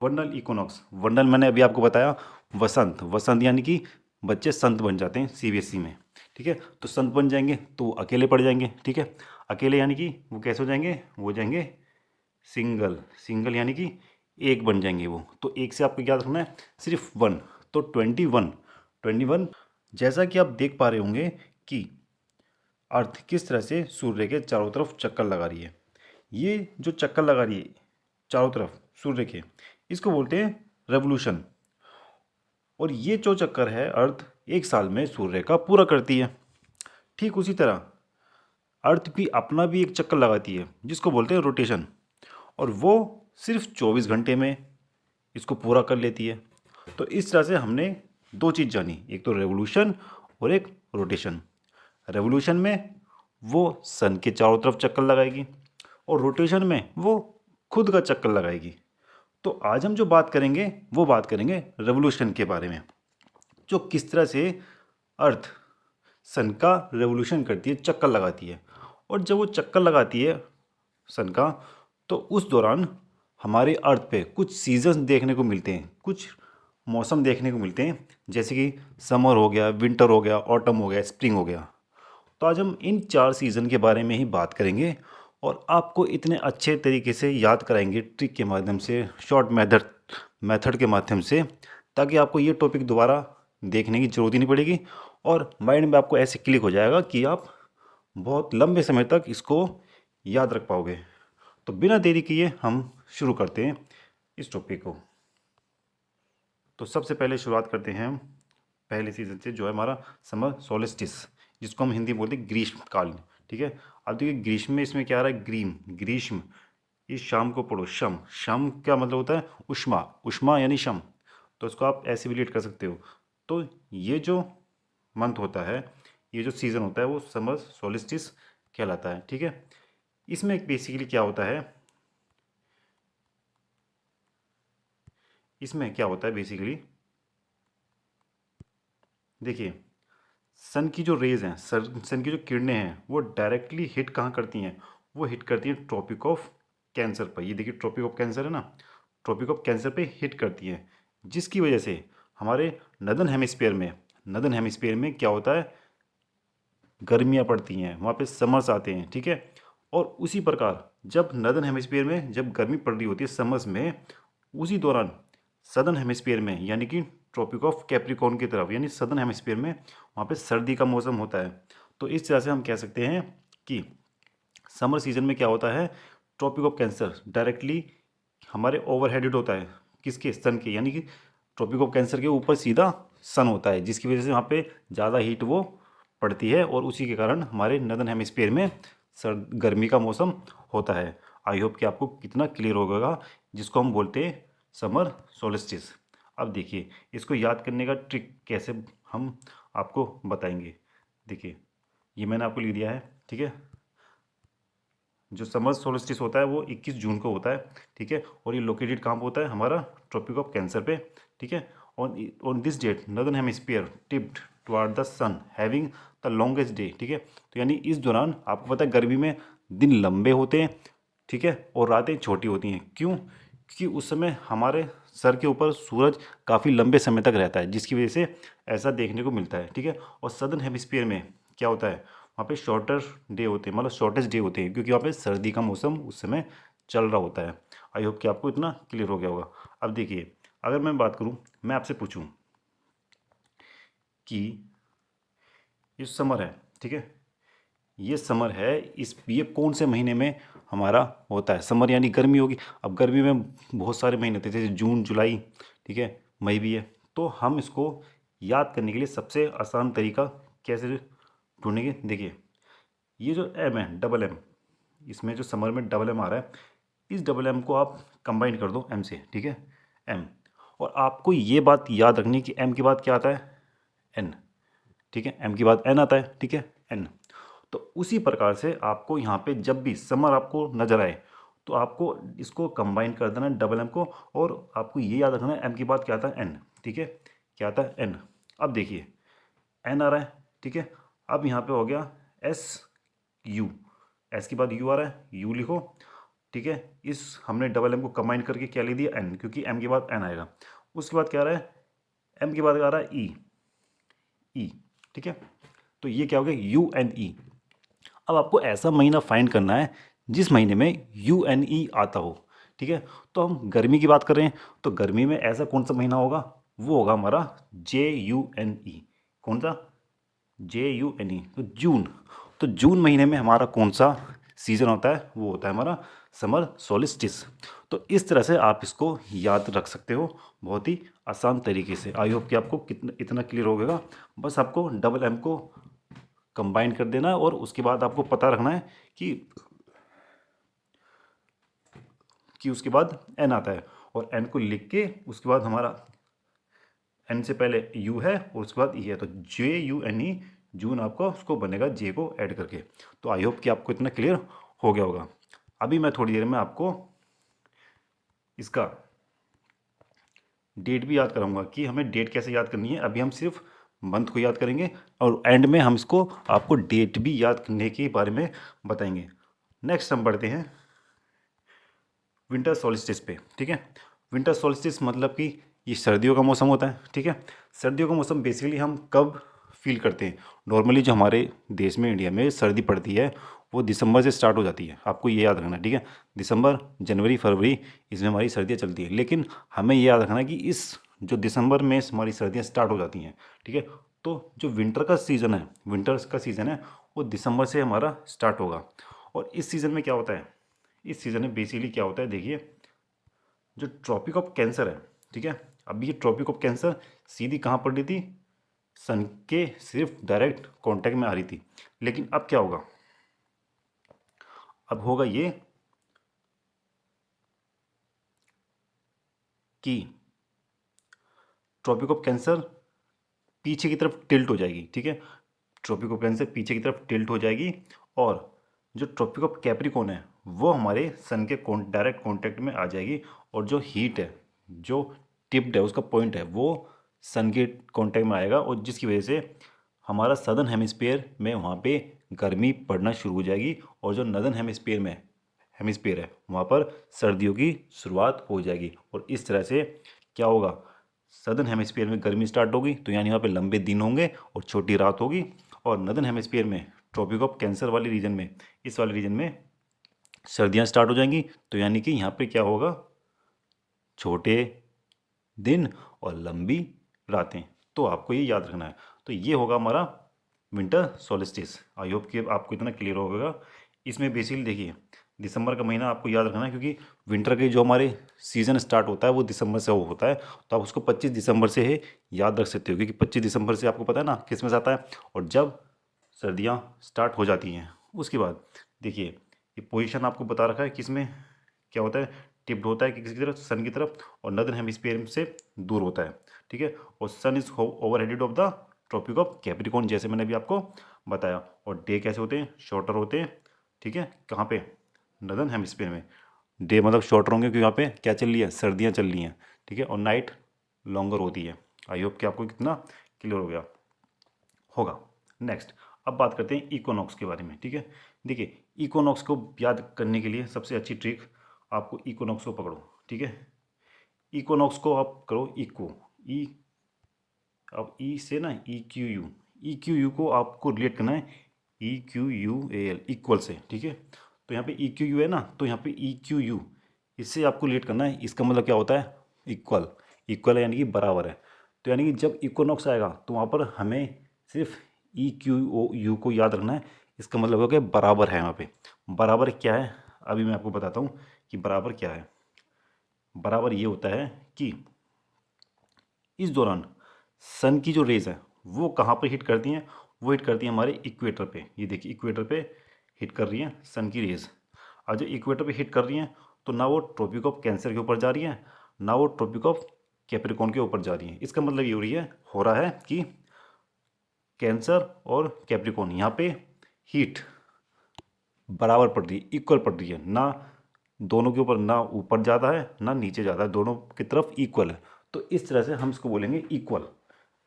वर्नल equinox, वर्नल मैंने अभी आपको बताया वसंत, वसंत यानी कि बच्चे संत बन जाते हैं सीबीएसई में। ठीक है, तो संत बन जाएंगे तो वो अकेले पढ़ जाएंगे। ठीक है, अकेले यानी कि वो कैसे हो जाएंगे, वो हो जाएंगे सिंगल, सिंगल यानी कि एक बन जाएंगे वो। तो एक से आपको याद रखना है सिर्फ वन, तो 21, 21। जैसा कि आप देख पा रहे होंगे कि अर्थ किस तरह से सूर्य के चारों तरफ चक्कर लगा रही है। ये जो चक्कर लगा रही है चारों तरफ सूर्य के, इसको बोलते हैं रेवोल्यूशन। और ये जो चक्कर है अर्थ एक साल में सूर्य का पूरा करती है। ठीक उसी तरह अर्थ भी अपना भी एक चक्कर लगाती है जिसको बोलते हैं रोटेशन, और वो सिर्फ 24 घंटे में इसको पूरा कर लेती है। तो इस तरह से हमने दो चीज़ जानी, एक तो रेवोल्यूशन और एक रोटेशन। रेवोल्यूशन में वो सन के चारों तरफ चक्कर लगाएगी और रोटेशन में वो खुद का चक्कर लगाएगी। तो आज हम जो बात करेंगे वो बात करेंगे रेवोल्यूशन के बारे में, जो किस तरह से अर्थ सन का रेवोल्यूशन करती है, चक्कर लगाती है। और जब वो चक्कर लगाती है सन का, तो उस दौरान हमारे अर्थ पे कुछ सीजन्स देखने को मिलते हैं, कुछ मौसम देखने को मिलते हैं, जैसे कि समर हो गया, विंटर हो गया, ऑटम हो गया, स्प्रिंग हो गया। तो आज हम इन 4 सीज़न के बारे में ही बात करेंगे और आपको इतने अच्छे तरीके से याद कराएंगे ट्रिक के माध्यम से, शॉर्ट मेथड मेथड के माध्यम से, ताकि आपको ये टॉपिक दोबारा देखने की ज़रूरत ही नहीं पड़ेगी और माइंड में आपको ऐसे क्लिक हो जाएगा कि आप बहुत लंबे समय तक इसको याद रख पाओगे। तो बिना देरी किए हम शुरू करते हैं इस टॉपिक को। तो सबसे पहले शुरुआत करते हैं हम पहले सीजन से, जो है हमारा समर सोलिस्टिस, जिसको हम हिंदी में बोलते हैं ग्रीष्मकाल। ठीक है, अब देखिए ग्रीष्म में इसमें क्या आ रहा है, ग्रीष्म। इस शाम को पढ़ो, शम, शम क्या मतलब होता है, उष्मा, उष्मा यानी शम। तो इसको आप ऐसे भी रिलेट कर सकते हो। तो ये जो मंथ होता है, ये जो सीज़न होता है, वो समर सोलिस्टिस कहलाता है। ठीक है, इसमें बेसिकली क्या होता है, इसमें क्या होता है बेसिकली, देखिए सन की जो रेज हैं, सन की जो किरणें हैं, वो डायरेक्टली हिट कहाँ करती हैं, वो हिट करती हैं ट्रॉपिक ऑफ कैंसर पर। ये देखिए ट्रॉपिक ऑफ कैंसर है ना, ट्रॉपिक ऑफ कैंसर पे हिट करती हैं, जिसकी वजह से हमारे नदन हेमिस्फीयर में क्या होता है, गर्मियाँ पड़ती हैं, वहाँ पे समर्स आते हैं। ठीक है, और उसी प्रकार जब नदन हेमिस्फीयर में जब गर्मी पड़ रही होती है समर्स में, उसी दौरान सदर्न हेमिस्फीयर में यानी कि ट्रॉपिक ऑफ कैप्रिकॉर्न की तरफ यानी सदर्न हेमिस्फीयर में वहाँ पे सर्दी का मौसम होता है। तो इस तरह से हम कह सकते हैं कि समर सीजन में क्या होता है, ट्रॉपिक ऑफ कैंसर डायरेक्टली हमारे ओवरहेडेड होता है, किसके, सन के, यानी कि ट्रॉपिक ऑफ कैंसर के ऊपर सीधा सन होता है, जिसकी वजह से वहाँ पे ज़्यादा हीट वो पड़ती है और उसी के कारण हमारे नदर्न हेमिस्फीयर में गर्मी का मौसम होता है। आई होप कि आपको कितना क्लियर होगा, जिसको हम बोलते हैं समर सोलिस्टिस। अब देखिए इसको याद करने का ट्रिक कैसे हम आपको बताएंगे। देखिए ये मैंने आपको लिख दिया है। ठीक है, जो समर सोलिस्टिस होता है वो 21 जून को होता है। ठीक है, और ये लोकेटेड कहाँ पे होता है, हमारा ट्रॉपिक ऑफ कैंसर पे। ठीक है, on this date northern hemisphere tipped toward the sun having the longest day. ठीक है, तो यानी इस दौरान आपको पता है गर्मी में दिन लंबे होते हैं, ठीक है, और रातें छोटी होती हैं। क्यों, क्योंकि उस समय हमारे सर के ऊपर सूरज काफ़ी लंबे समय तक रहता है, जिसकी वजह से ऐसा देखने को मिलता है। ठीक है, और सदर्न हेमिस्फीयर में क्या होता है, वहाँ पे शॉर्टर डे होते हैं, मतलब शॉर्टेस्ट डे होते हैं, क्योंकि वहाँ पे सर्दी का मौसम उस समय चल रहा होता है। आई होप कि आपको इतना क्लियर हो गया होगा। अब देखिए अगर मैं बात करूँ, मैं आपसे पूछूँ कि ये समर है, ठीक है, ये समर है, इस ये कौन से महीने में हमारा होता है, समर यानी गर्मी होगी। अब गर्मी में बहुत सारे महीने होते हैं, जैसे जून, जुलाई, ठीक है, मई भी है। तो हम इसको याद करने के लिए सबसे आसान तरीका कैसे ढूंढेंगे, देखिए ये जो एम है, डबल एम, इसमें जो समर में डबल एम आ रहा है, इस डबल एम को आप कंबाइन कर दो एम से। ठीक है, एम, और आपको ये बात याद रखनी है कि एम के बाद क्या आता है, एन। ठीक है, एम के बाद एन आता है। ठीक है, एन। तो उसी प्रकार से आपको यहाँ पे जब भी समर आपको नजर आए, तो आपको इसको कंबाइन कर देना है डबल एम को, और आपको ये याद रखना है एम के बाद क्या आता है, एन। ठीक है, क्या आता है, एन। अब देखिए एन आ रहा है, ठीक है, अब यहाँ पे हो गया एस यू, एस के बाद यू आ रहा है, यू लिखो। ठीक है। इस हमने डबल एम को कंबाइन करके क्या ले दिया, एन, क्योंकि एम के बाद एन आएगा। उसके बाद क्या आ रहा है, एम के बाद आ रहा है ई, ई, ठीक है। तो ये क्या हो गया, यू एन ई। अब आपको ऐसा महीना फाइंड करना है जिस महीने में यू एन ई आता हो, ठीक है। तो हम गर्मी की बात कर रहे हैं, तो गर्मी में ऐसा कौन सा महीना होगा, वो होगा हमारा जे यू एन ई। कौन सा, जे यू एन ई, तो जून। तो जून महीने में हमारा कौन सा सीजन होता है, वो होता है हमारा समर सोलिस्टिस। तो इस तरह से आप इसको याद रख सकते हो बहुत ही आसान तरीके से। आई होप कि आपको कितना इतना क्लियर हो गया। बस आपको डबल एम को कंबाइन कर देना है और उसके बाद आपको पता रखना है कि उसके बाद एन आता है, और एन को लिख के उसके बाद हमारा एन से पहले यू है और उसके बाद ई है, तो जे यू एन ई, जून आपका उसको बनेगा जे को ऐड करके। तो आई होप कि आपको इतना क्लियर हो गया होगा। अभी मैं थोड़ी देर में आपको इसका डेट भी याद कराऊंगा कि हमें डेट कैसे याद करनी है। अभी हम सिर्फ मंथ को याद करेंगे और एंड में हम इसको आपको डेट भी याद करने के बारे में बताएंगे। नेक्स्ट हम बढ़ते हैं विंटर सोल्स्टिस पे, ठीक है। विंटर सोल्स्टिस मतलब कि ये सर्दियों का मौसम होता है, ठीक है। सर्दियों का मौसम बेसिकली हम कब फील करते हैं, नॉर्मली जो हमारे देश में इंडिया में सर्दी पड़ती है वो दिसंबर से स्टार्ट हो जाती है, आपको ये याद रखना है, ठीक है। दिसंबर, जनवरी, फरवरी, इसमें हमारी सर्दियाँ चलती हैं। लेकिन हमें ये याद रखना है कि इस जो दिसंबर में हमारी सर्दियाँ स्टार्ट हो जाती हैं, ठीक है। तो जो विंटर का सीज़न है, विंटर्स का सीज़न है, वो दिसंबर से हमारा स्टार्ट होगा। और इस सीज़न में क्या होता है, इस सीज़न में बेसिकली क्या होता है, देखिए जो ट्रॉपिक ऑफ कैंसर है, ठीक है। अब ये ट्रॉपिक ऑफ कैंसर सीधी कहाँ पड़ रही थी, सन के सिर्फ डायरेक्ट कांटेक्ट में आ रही थी। लेकिन अब क्या होगा, अब होगा ये कि ट्रॉपिक ऑफ कैंसर पीछे की तरफ टिल्ट हो जाएगी, ठीक है। ट्रॉपिक ऑफ कैंसर पीछे की तरफ टिल्ट हो जाएगी, और जो ट्रॉपिक ऑफ कैप्रिकॉर्न है वो हमारे सन के डायरेक्ट कांटेक्ट में आ जाएगी। और जो हीट है, जो टिप्ड है, उसका पॉइंट है, वो सन के कांटेक्ट में आएगा, और जिसकी वजह से हमारा सदर्न हेमिस्फीयर में वहाँ पे गर्मी पड़ना शुरू हो जाएगी, और जो नदर्न हेमिस्फीयर है वहाँ पर सर्दियों की शुरुआत हो जाएगी। और इस तरह से क्या होगा, सदर्न हेमिस्फीयर में गर्मी स्टार्ट होगी, तो यानी वहाँ पे लंबे दिन होंगे और छोटी रात होगी। और नदर्न हेमिस्फीयर में ट्रॉपिक ऑफ कैंसर वाले रीजन में, इस वाले रीजन में सर्दियाँ स्टार्ट हो जाएंगी, तो यानी कि यहाँ पे क्या होगा, छोटे दिन और लंबी रातें। तो आपको ये याद रखना है। तो ये होगा हमारा विंटर सोलिस्टिस। आई होप कि आपको इतना क्लियर होगा। इसमें बेसिकली देखिए, दिसंबर का महीना आपको याद रखना है, क्योंकि विंटर के जो हमारे सीज़न स्टार्ट होता है वो दिसंबर से वो होता है। तो आप उसको 25 दिसंबर से ही याद रख सकते हो, क्योंकि 25 दिसंबर से आपको पता है ना क्रिसमस आता है। और जब सर्दियाँ स्टार्ट हो जाती हैं उसके बाद देखिए, ये पोजीशन आपको बता रखा है किस में क्या होता है, टिप्ड होता है कि किसी की तरफ, सन की तरफ, और नदर्न हेमिस्फीयर से दूर होता है, ठीक है। और sun is over headed of the tropic of Capricorn, जैसे मैंने अभी आपको बताया। और डे कैसे होते हैं, शॉर्टर होते हैं, ठीक है। कहाँ पे, नदर्न हेमिस्फीयर में डे मतलब शॉर्टर होंगे, क्योंकि यहाँ पे क्या चल रही है, सर्दियाँ चल रही हैं, ठीक है। और नाइट लॉन्गर होती है। आई होप कि आपको कितना क्लियर हो गया होगा। नेक्स्ट अब बात करते हैं इकोनॉक्स के बारे में, ठीक है। देखिए इकोनॉक्स को याद करने के लिए सबसे अच्छी ट्रिक, आपको इकोनॉक्स को पकड़ो, ठीक है। इकोनॉक्स को आप करो इको, ई, अब ई से ना ई क्यू यू को आपको रिलेट करना है E Q U A L, equal से, ठीक है। तो यहाँ पे ई क्यू यू है ना, तो यहाँ पे ई क्यू यू, इससे आपको रिलेट करना है। इसका मतलब क्या होता है, इक्वल, इक्वल है यानी कि बराबर है। तो यानी कि जब इक्वनॉक्स आएगा तो वहाँ पर हमें सिर्फ ई क्यू ओ यू को याद रखना है। इसका मतलब हो गया बराबर है। यहाँ पे बराबर क्या है, अभी मैं आपको बताता हूँ कि बराबर क्या है। बराबर ये होता है कि इस दौरान सन की जो रेज है वो कहाँ पर हिट करती हैं, वो हिट करती हैं हमारे इक्वेटर पे। ये देखिए इक्वेटर पे हिट कर रही हैं सन की रेज। और जो इक्वेटर पे हिट कर रही हैं तो ना वो ट्रॉपिक ऑफ कैंसर के ऊपर जा रही हैं, ना वो ट्रॉपिक ऑफ कैप्रिकॉर्न के ऊपर जा रही हैं। इसका मतलब ये हो रहा है कि कैंसर और कैप्रिकॉर्न यहाँ पे हीट बराबर पड़ रही है, इक्वल पड़ रही है, ना दोनों के ऊपर ना ऊपर ज़्यादा है ना नीचे ज़्यादा है, दोनों की तरफ इक्वल है। तो इस तरह से हम इसको बोलेंगे इक्वल।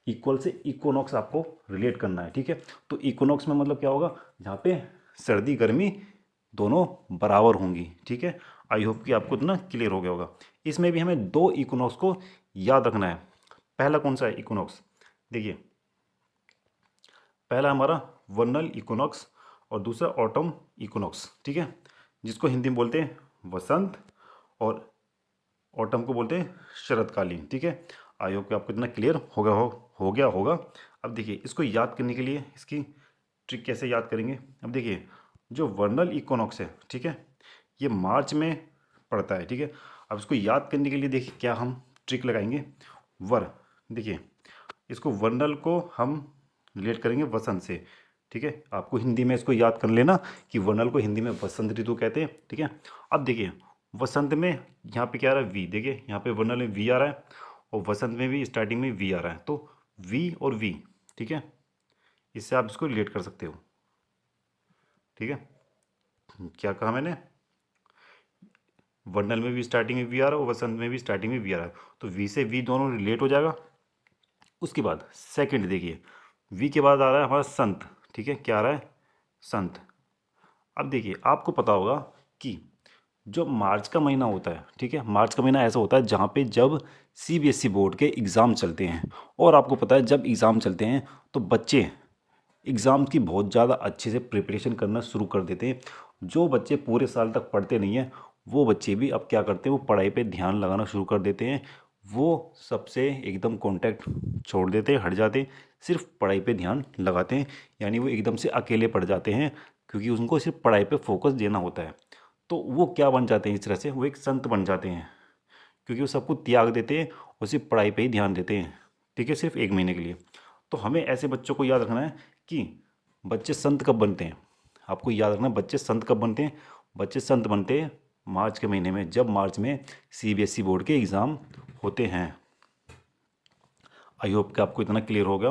इक्वल से इक्वनॉक्स आपको रिलेट करना है, ठीक है। तो इक्वनॉक्स में मतलब क्या होगा, जहाँ पे सर्दी गर्मी दोनों बराबर होंगी, ठीक है। आई होप कि आपको इतना क्लियर हो गया होगा। इसमें भी हमें 2 इक्विनॉक्स को याद रखना है। पहला कौन सा है इक्विनॉक्स, देखिए पहला हमारा वर्नल इक्विनॉक्स और दूसरा ऑटम इक्विनॉक्स, ठीक है, जिसको हिंदी में बोलते हैं वसंत और ऑटम को बोलते हैं शरतकालीन, ठीक है। आई होप कि आपको इतना क्लियर हो गया होगा। अब देखिए इसको याद करने के लिए इसकी ट्रिक कैसे याद करेंगे। अब देखिए जो वर्नल इक्विनॉक्स है, ठीक है, ये मार्च में पड़ता है, ठीक है। अब इसको याद करने के लिए देखिए क्या हम ट्रिक लगाएंगे। वर, देखिए इसको वर्नल को हम रिलेट करेंगे वसंत से, ठीक है। आपको हिंदी में इसको याद कर लेना कि वर्नल को हिंदी में वसंत ऋतु कहते हैं, ठीक है। अब देखिए वसंत में यहाँ पे क्या आ रहा है वी, देखिए यहाँ पे वर्नल में वी आ रहा है और वसंत में भी स्टार्टिंग में वी आ रहा है, तो वी और वी, ठीक है, इससे आप इसको रिलेट कर सकते हो, ठीक है। क्या कहा मैंने, वर्नल में भी स्टार्टिंग में वी आ रहा है और वसंत में भी स्टार्टिंग में वी आ रहा है, तो वी से वी दोनों रिलेट हो जाएगा। उसके बाद सेकंड देखिए वी के बाद आ रहा है हमारा संत, ठीक है, क्या आ रहा है संत। अब देखिए आपको पता होगा कि जो मार्च का महीना होता है, ठीक है, मार्च का महीना ऐसा होता है जहाँ पे जब सीबीएसई बोर्ड के एग्ज़ाम चलते हैं, और आपको पता है जब एग्ज़ाम चलते हैं तो बच्चे एग्ज़ाम की बहुत ज़्यादा अच्छे से प्रिपरेशन करना शुरू कर देते हैं। जो बच्चे पूरे साल तक पढ़ते नहीं हैं वो बच्चे भी अब क्या करते हैं, वो पढ़ाई पे ध्यान लगाना शुरू कर देते हैं। वो सबसे एकदम कांटेक्ट छोड़ देते हैं, हट जाते हैं, सिर्फ पढ़ाई पे ध्यान लगाते हैं। यानी वो एकदम से अकेले पड़ जाते हैं क्योंकि उनको सिर्फ पढ़ाई पे फोकस देना होता है। तो वो क्या बन जाते हैं, इस तरह से वो एक संत बन जाते हैं क्योंकि वो सब कुछ त्याग देते हैं और सिर्फ पढ़ाई पे ही ध्यान देते हैं, ठीक है, सिर्फ 1 महीने के लिए। तो हमें ऐसे बच्चों को याद रखना है कि बच्चे संत कब बनते हैं। आपको याद रखना है बच्चे संत कब बनते हैं। बच्चे संत बनते हैं मार्च के महीने में, जब मार्च में सीबीएसई बोर्ड के एग्ज़ाम होते हैं। आई होप कि आपको इतना क्लियर हो गया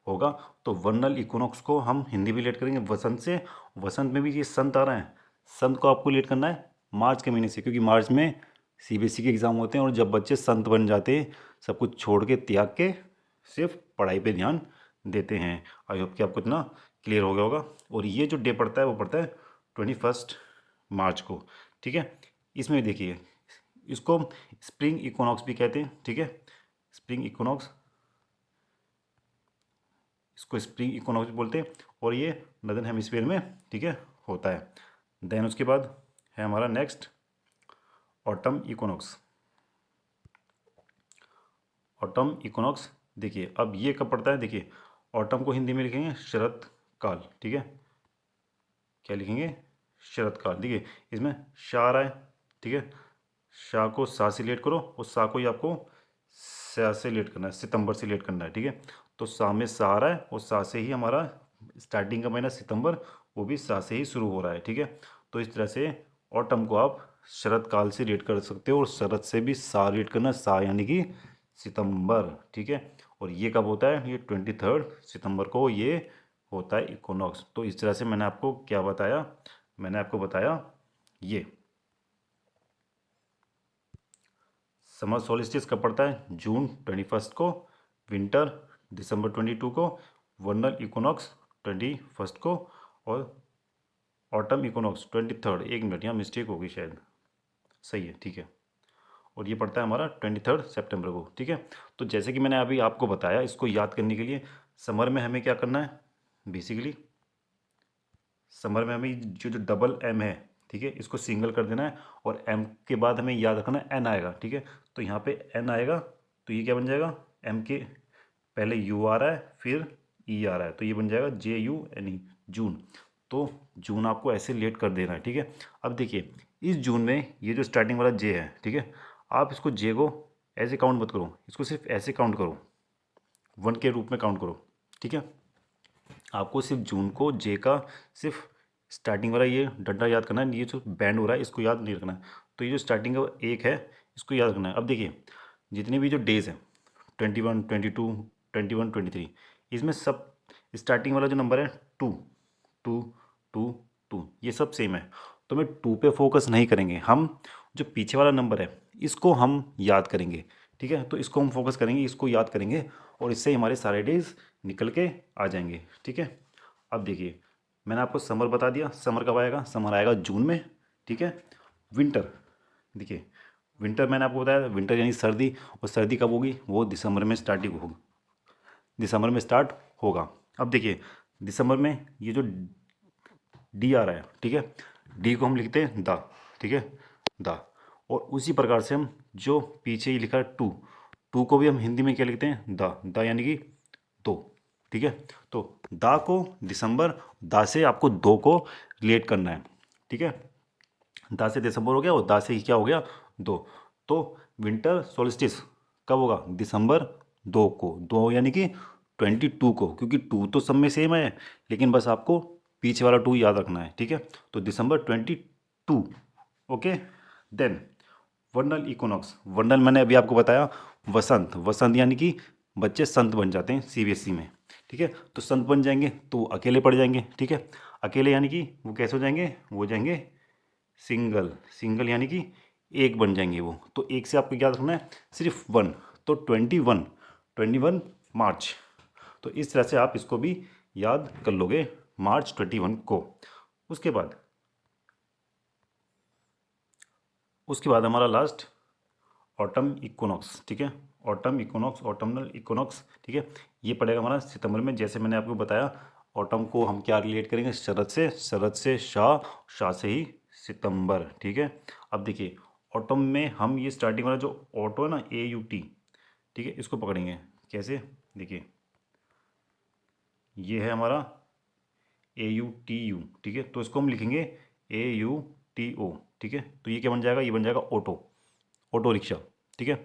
होगा। तो वर्नल इक्विनॉक्स को हम हिंदी में रिलेट करेंगे वसंत से। वसंत में भी ये संत आ रहा है, संत को आपको रिलेट करना है मार्च के महीने से, क्योंकि मार्च में सीबीएसई के एग्ज़ाम होते हैं और जब बच्चे संत बन जाते हैं, सब कुछ छोड़ के त्याग के सिर्फ पढ़ाई पे ध्यान देते हैं। आई होप कि आपको इतना क्लियर हो गया होगा। और ये जो डे पड़ता है वो पड़ता है 21 मार्च को, ठीक है। इसमें देखिए इसको स्प्रिंग इक्विनॉक्स भी कहते हैं, ठीक है, स्प्रिंग इक्विनॉक्स, इसको स्प्रिंग इक्विनॉक्स बोलते हैं और ये नदर्न हेमिस्फीयर में, ठीक है, होता है। देन उसके बाद है हमारा next autumn equinox. Autumn equinox देखिए अब ये कब पड़ता है, देखिए ऑटम को हिंदी में लिखेंगे शरत काल, ठीक है, क्या लिखेंगे शरत काल। देखिए इसमें शाह आ रहा है, ठीक है, शाह को सा से लेट करो और सा को ही आपको सा से लेट करना है, सितंबर से लेट करना है, ठीक है। तो सा में सा आ रहा है और सा से ही हमारा स्टार्टिंग का महीना सितंबर, वो भी सा से ही शुरू हो रहा है, ठीक है। तो इस तरह से ऑटम को आप शरत काल से रेट कर सकते हो और शरत से भी सा रेट करना, सा यानी कि सितंबर, ठीक है। और ये कब होता है, ये 23 सितंबर को ये होता है इक्विनॉक्स। तो इस तरह से मैंने आपको क्या बताया, मैंने आपको बताया ये समर सोलिस्टिस कब पड़ता है, जून 21 को, विंटर दिसंबर 22 को, वर्नल इक्विनॉक्स 21 को और ऑटम इक्विनॉक्स 23। 1 मिनट यहाँ मिस्टेक होगी शायद, सही है, ठीक है। और ये पड़ता है हमारा 23 सितंबर को, ठीक है। तो जैसे कि मैंने अभी आपको बताया, इसको याद करने के लिए समर में हमें क्या करना है, बेसिकली समर में हमें जो डबल एम है, ठीक है, इसको सिंगल कर देना है और एम के बाद हमें याद रखना है एन आएगा, ठीक है। तो यहाँ पे एन आएगा तो ये क्या बन जाएगा, एम के पहले यू आ रहा है फिर ई आ रहा है तो ये बन जाएगा JUNE, जून। तो जून आपको ऐसे लेट कर देना है, ठीक है। अब देखिए इस जून में ये जो स्टार्टिंग वाला जे है, ठीक है, आप इसको जे को ऐसे काउंट मत करो, इसको सिर्फ ऐसे काउंट करो, 1 के रूप में काउंट करो, ठीक है। आपको सिर्फ जून को जे का सिर्फ स्टार्टिंग वाला ये डंडा याद करना है, ये जो बैंड हो रहा है इसको याद नहीं रखना है। तो ये जो स्टार्टिंग का एक है इसको याद रखना है। अब देखिए जितने भी जो डेज हैं 21, 22, 21, 23, इसमें सब स्टार्टिंग वाला जो नंबर है 2, 2, 2, 2, ये सब सेम है। तो मैं 2 पे फोकस नहीं करेंगे, हम जो पीछे वाला नंबर है इसको हम याद करेंगे, ठीक है। तो इसको हम फोकस करेंगे, इसको याद करेंगे और इससे हमारे सारे डेज निकल के आ जाएंगे, ठीक है। अब देखिए मैंने आपको समर बता दिया, समर कब आएगा, समर आएगा जून में, ठीक है। विंटर देखिए विंटर मैंने आपको बताया, विंटर यानी सर्दी, और सर्दी कब होगी, वो दिसंबर में स्टार्टिंग होगी, दिसंबर में स्टार्ट होगा। अब देखिए दिसंबर में ये जो डी आ रहा है, ठीक है, डी को हम लिखते हैं द, ठीक है, द। और उसी प्रकार से हम जो पीछे ही लिखा है टू, टू को भी हम हिंदी में क्या लिखते हैं, द यानी कि दो, ठीक है। तो दा को दिसंबर, दा से आपको दो को रिलेट करना है, ठीक है। दा से दिसंबर हो गया और दा से ही क्या हो गया, दो। तो विंटर सोल्स्टिस कब होगा, दिसंबर दो को, दो यानी कि 22 को, क्योंकि टू तो सब में सेम है, लेकिन बस आपको पीछे वाला टू याद रखना है, ठीक है। तो दिसंबर 22, ओके। देन वर्नल इक्विनॉक्स, वर्नल मैंने अभी आपको बताया वसंत, वसंत यानी कि बच्चे संत बन जाते हैं सीबीएसई में, ठीक है। तो संत बन जाएंगे तो अकेले पढ़ जाएंगे, ठीक है। अकेले यानी कि वो कैसे हो जाएंगे, वो हो जाएंगे सिंगल, सिंगल यानी कि एक बन जाएंगे वो। तो एक से आपको याद रखना है सिर्फ वन, तो 21, 21 मार्च। तो इस तरह से आप इसको भी याद कर लोगे, मार्च 21 को। उसके बाद हमारा लास्ट ऑटम इक्विनॉक्स, ठीक है, ऑटम इक्विनॉक्स, ऑटमनल इक्विनॉक्स, ठीक है। ये पड़ेगा हमारा सितंबर में। जैसे मैंने आपको बताया ऑटम को हम क्या रिलेट करेंगे, शरद से, शरद से शाह, शाह से ही सितंबर, ठीक है। अब देखिए ऑटम में हम ये स्टार्टिंग वाला जो ऑटो है ना, AUT, ठीक है, इसको पकड़ेंगे कैसे, देखिए ये है हमारा AUTU, ठीक है। तो इसको हम लिखेंगे AUTO, ठीक है। तो ये क्या बन जाएगा, ये बन जाएगा ऑटो, ऑटो रिक्शा, ठीक है।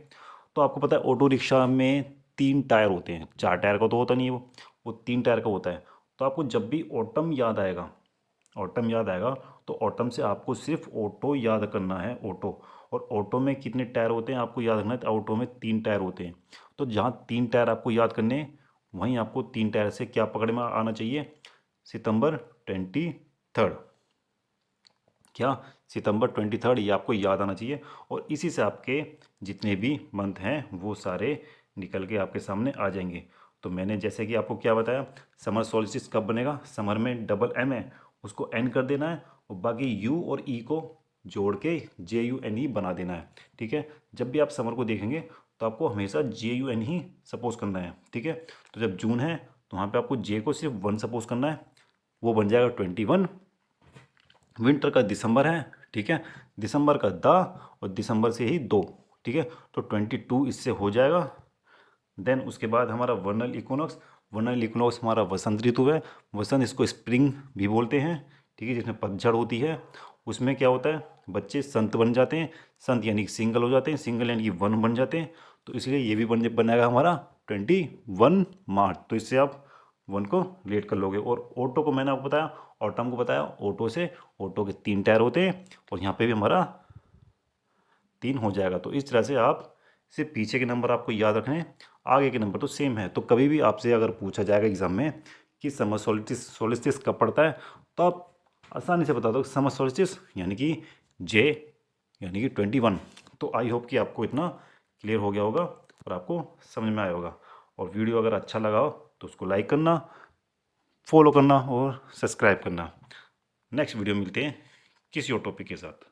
तो आपको पता है ऑटो रिक्शा में 3 टायर होते हैं, 4 टायर का तो होता नहीं है वो 3 टायर का होता है। तो आपको जब भी ऑटम याद आएगा, ऑटम याद आएगा, तो ऑटम से आपको सिर्फ ऑटो याद करना है, ऑटो। और ऑटो में कितने टायर होते हैं आपको याद रखना है, तो ऑटो में 3 टायर होते हैं। तो जहाँ 3 टायर आपको याद करने हैं, वहीं आपको 3 टायर से क्या पकड़ में आना चाहिए, सितंबर 23, क्या, सितंबर 23, ये आपको याद आना चाहिए। और इसी से आपके जितने भी मंथ हैं वो सारे निकल के आपके सामने आ जाएंगे। तो मैंने जैसे कि आपको क्या बताया, समर सोल्स्टिस कब बनेगा, समर में डबल M है, उसको N कर देना है, और बाकी U और E को जोड़ के JUNE बना देना है, ठीक है। जब भी आप समर को देखेंगे तो आपको हमेशा JUN ही सपोज करना है, ठीक है। तो जब जून है तो वहाँ पे आपको J को सिर्फ 1 सपोज करना है, वो बन जाएगा 21। विंटर का दिसंबर है, ठीक है, दिसंबर का द, और दिसंबर से ही दो, ठीक है। तो 22 इससे हो जाएगा। देन उसके बाद हमारा वर्नल इक्विनॉक्स, वर्नल इक्विनॉक्स हमारा वसंत ऋतु है, वसंत इसको स्प्रिंग भी बोलते हैं, ठीक है, जिसमें पतझड़ होती है। उसमें क्या होता है, बच्चे संत बन जाते हैं, संत यानी कि सिंगल हो जाते हैं, सिंगल यानी कि वन बन जाते हैं। तो इसलिए ये भी बनेगा हमारा 21 मार्च। तो इससे आप वन को रिलेट कर लोगे। और ऑटो को मैंने आपको बताया, ऑटम को बताया, ऑटो से, ऑटो के 3 टायर होते हैं, और यहाँ पे भी हमारा 3 हो जाएगा। तो इस तरह से आप सिर्फ पीछे के नंबर आपको याद रखने हैं, आगे के नंबर तो सेम है। तो कभी भी आपसे अगर पूछा जाएगा एग्जाम में कि समर सोल्स्टिस कब पड़ता है, तो आप आसानी से बता दो समर सोल्स्टिस यानी कि J यानी कि 21। तो आई होप कि आपको इतना क्लियर हो गया होगा और आपको समझ में आया होगा। और वीडियो अगर अच्छा लगा हो तो उसको लाइक करना, फॉलो करना और सब्सक्राइब करना। नेक्स्ट वीडियो मिलते हैं किसी और टॉपिक के साथ।